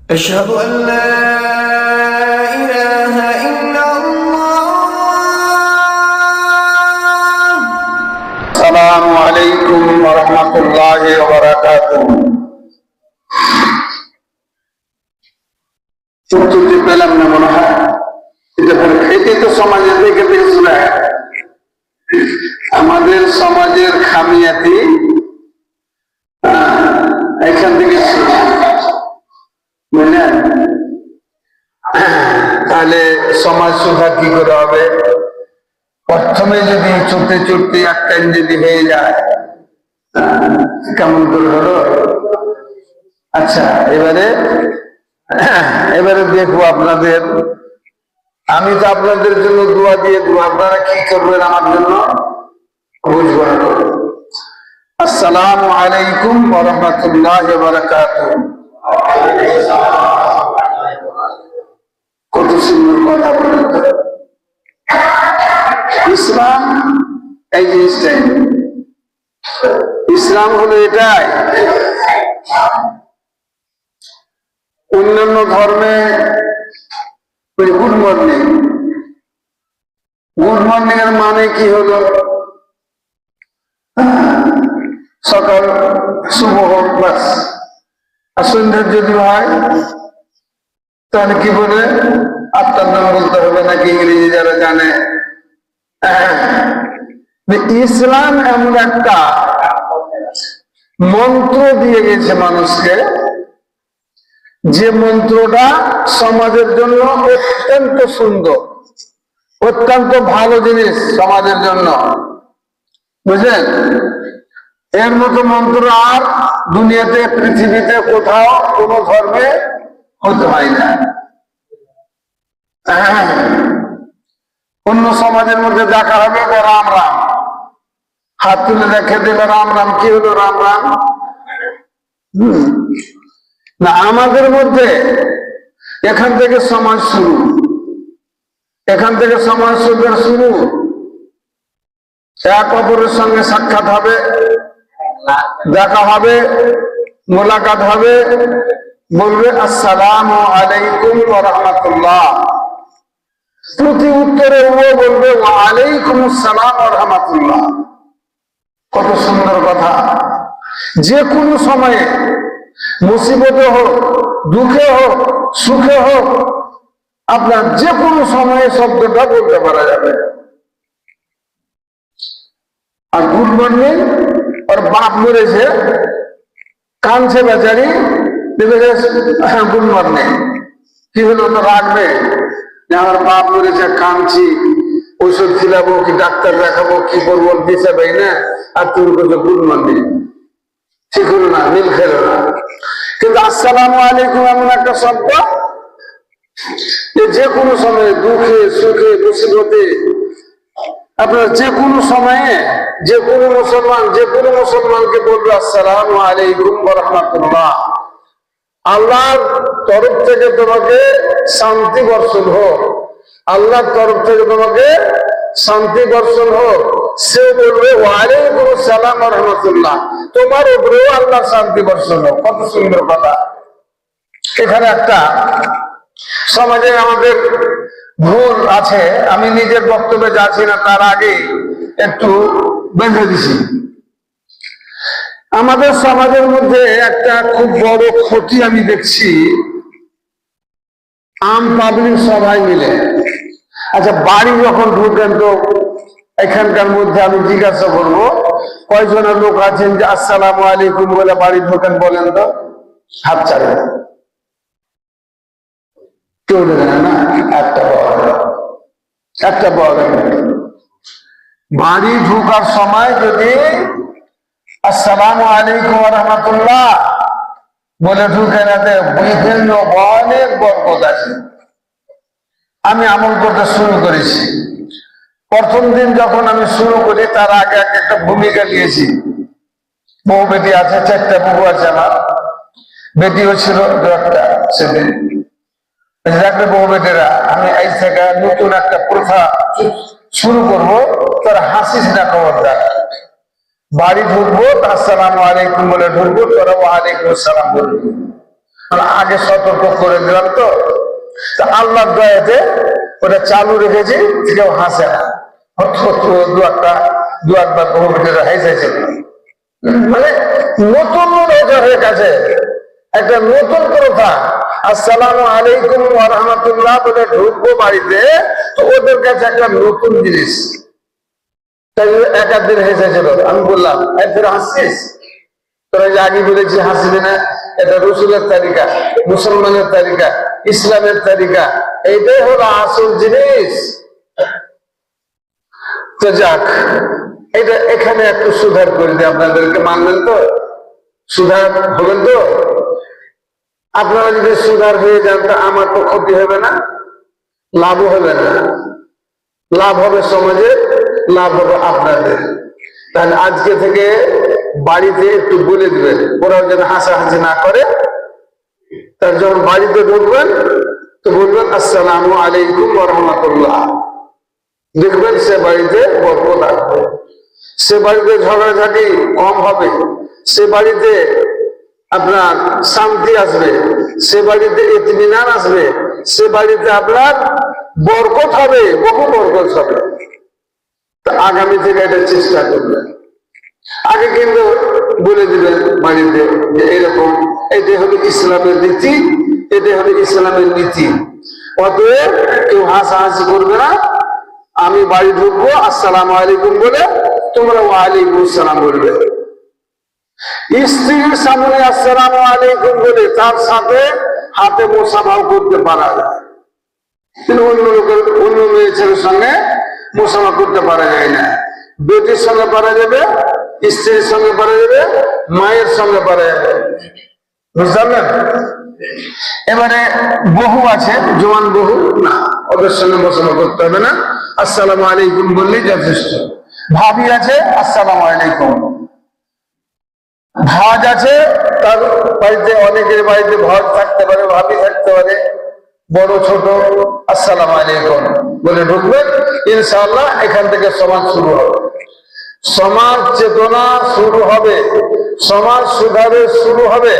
أشهد أن لا إله إلا الله. السلام عليكم ورحمة الله وبركاته. চতুর্থী পেলাম না মনে হয়, এটি তো সমাজের দিকে পেয়েছিল। আমাদের সমাজের খামিয়াতি এখান থেকে বুঝলেন। তাহলে সমাজ সুধার কি করে হবে? প্রথমে যদি চলতে চলতে একটা যদি হয়ে যায়, কেমন করে হলো? আচ্ছা, এবারে দেখবো আপনাদের। আমি তো আপনাদের জন্য দোয়া দিয়ে দেবো, আপনারা কি করবেন আমার জন্য বুঝবো না। আসসালামু আলাইকুম ওয়া রাহমাতুল্লাহি ওয়া বারাকাতুহু। কত সুন্দর কথা বলেন। ইসলাম এই জিনিসটাই, ইসলাম হলো এটাই। অন্যান্য ধর্মে গুড মর্নিং, গুড মর্নিং এর মানে কি হলো? সকাল শুভ হোক বাস। আর সন্ধ্যার যদি হয় তাহলে কি বলে? আত্মার নাম বলতে হবে নাকি ইংরেজি যারা জানে। ইসলাম এমন একটা মন্ত্র দিয়ে গেছে মানুষকে, যে মন্ত্রটা সমাজের জন্য অত্যন্ত সুন্দর, অত্যন্ত ভালো জিনিস সমাজের জন্য, বুঝলেন? এর মতো মন্ত্র আর দুনিয়াতে পৃথিবীতে কোথাও কোন ধর্মে হতে হয় না। অন্য সমাজের মধ্যে দেখা হবে রাম রাম, হাত তুলে দেখে দেবে রাম রাম। কি হলো রাম রাম? না, আমাদের মধ্যে এখান থেকে সমাজ শুরু, এখান থেকে সমাজ শুরু। এক অপরের সঙ্গে সাক্ষাৎ হবে, দেখা হবে, মোলাকাত হবে, বলবে আসসালামু আলাইকুম ওয়া রাহমাতুল্লাহ। প্রতি উত্তরে ও বলবে ওয়া আলাইকুম আসসালাম ওয়া রাহমাতুল্লাহ। কত সুন্দর কথা। যে কোনো সময়ে, মুসিবতে হোক, দুঃখে হোক, সুখে হোক, আপনার যে কোনো সময়ে শব্দটা বলতে পারা যাবে। আর গুড মর্নিং, ওর বাপ মরেছে, কাঁদছে বেচারি, গুড মর্নিং। কি হলো? তো রাখবে যে আমার বাপ মরেছে, কাঁদছি, ওষুধ খিলাবো কি ডাক্তার দেখাবো কি করবো দিছে ভাই না, আর তুমি বলছো গুড মর্নিং। ঠিক হলো না? মিল খেলো না। কিন্তু আসসালামু আলাইকুম এমন একটা শব্দ যে কোনো সময়ে, দুঃখে সুখে মুসিবতে, আপনার যে কোনো সময়ে যে কোনো মুসলমানকে বলবে আসসালামু আলাইকুম ওয়া রাহমাতুল্লাহ। আল্লাহর তরফ থেকে তোমাকে শান্তি বর্ষণ হোক, আল্লাহর তরফ থেকে তোমাকে শান্তি বর্ষণ হোক। সে বলবে ওয়া আলাইকুম আসসালাম ওয়া রাহমাতুল্লাহ, তোমার উপরেও আল্লাহর শান্তি বর্ষণ হোক। কত সুন্দর কথা। এখানে একটা সমাজে আমাদের ভুল আছে, আমি নিজের বক্তব্যে যাচ্ছি না, তার আগে একটু বেঁধে দিছি। আমাদের সমাজের মধ্যে একটা খুব বড় ক্ষতি আমি দেখছি, আম পাবলিক সবাই মিলে। আচ্ছা, বাড়ি যখন ঢুকেন তো এখানকার মধ্যে আমি জিজ্ঞাসা করবো, কয়জনের লোক আছেন যে আসসালামু আলাইকুম বলে বাড়ি ঢোকেন? বলেন তো, হাত চালেন। কেউ দেবে না? একটা বড় বাড়ি ঢুকার সময় যদি আসসালামু আলাইকুম ওয়া রাহমাতুল্লাহ বলে ঢুকে না, বিভিন্ন অনেক বরকত আছে। আমি আমল করতে শুরু করেছি। প্রথম দিন যখন আমি শুরু করি, তার আগে একটা ভূমিকা নিয়েছি। বউ বেটি আছে, 4টা বউ আছে আমার, বেটিও ছিল একটা। সেদিন বউ বেটেরা, আমি এই থেকে নতুন একটা প্রথা শুরু করবো, তোর হাসিস না খবরদার। বাড়ি ঢুকবো আসসালামু আলাইকুম বলে ঢুকবো, তোরা ওয়া আলাইকুম আসসালাম বলবি। আগে সতর্ক করে দিলাম তো আল্লাহ দয়াতে ওটা চালু রেখেছি, কেউ হাসে না। দু একবার বহু ভিতরে হেসেছে, মানে নতুন রোজা হয়ে গেছে, একটা নতুন প্রথা। আসসালামু আলাইকুম ওয়া রাহমাতুল্লাহ বলে ঢুকবো বাড়িতে, তো ওদের কাছে একটা নতুন জিনিস। তাই এক দিন হেসেছিল, আমি বললাম ফের হাসছিস? তোরা যে আগে বলেছি হাসিবি না, এটা রসুলের তালিকা, মুসলমানের তালিকা, ইসলামের তালিকা, এইটাই হলো আসল জিনিস। তো যাক, এটা এখানে একটু সুধার করে দিই, আপনাদেরকে মানবেন তো? সুধার হবেন তো? আপনারা যদি সুধার হয়ে যান তা আমার তো ক্ষতি হবে না, লাভও হবে না। লাভ হবে সমাজের, লাভ হবে আপনাদের। তাহলে আজকে থেকে বাড়িতে একটু বলে দিবেন, ওরা যেন হাসাহাসি না করে। তার যখন বাড়িতে ঢুকবেন তো বলবেন আসসালামু আলাইকুম ওয়া রাহমাতুল্লাহ। দেখবেন সে বাড়িতে বরকত আসবে, সে বাড়িতে ঝগড়াঝাটি কম হবে, সে বাড়িতে আপনার শান্তি আসবে, সে বাড়িতে ইতমিনান আসবে, সে বাড়িতে আপনার বরকত হবে, বহু বরকত হবে। তা আগামী থেকে এটা চেষ্টা করবেন। আগে কিন্তু বলে দিবেন বাড়িতে যে এরকম, এটাই হলো ইসলামের নীতি, এটাই হলো ইসলামের নীতি। অতএব কেউ হাসাহাসি করবে না। আমি বাড়ি ঢুকবো আসসালামু আলাইকুম বলে, তোমরা ওয়ালাইকুম আসসালাম বলবে। স্ত্রীর সামনে আসসালামু আলাইকুম বলে তার সাথে হাতে মোসাফাও করতে পারা যায়, কিন্তু অন্য মেয়ে ছেলের সঙ্গে মোসাফা করতে পারা যায় না। বেটির সঙ্গে পারা যাবে, স্ত্রীর সঙ্গে পারা যাবে, মায়ের সঙ্গে পারা যাবে, বুঝতে পারলেন? এবারে বহু আছে, জোয়ান বহু না, ওদের সঙ্গে মোসাফা করতে হবে না, আসসালামু আলাইকুম বললেই যথেষ্ট। ভাবি আছে, আসসালামু আলাইকুম। ভাজ আছে, তার বাড়িতে, অনেকের বাড়িতে ভাজ থাকতে পারে, ভাবি থাকতে পারে, বড় ছোট, আসসালামু আলাইকুম বলে ঢুকবেন। ইনশাআল্লাহ এখান থেকে সমাজ শুরু হবে, সমাজ চেতনা শুরু হবে, সমাজ সুধারে শুরু হবে।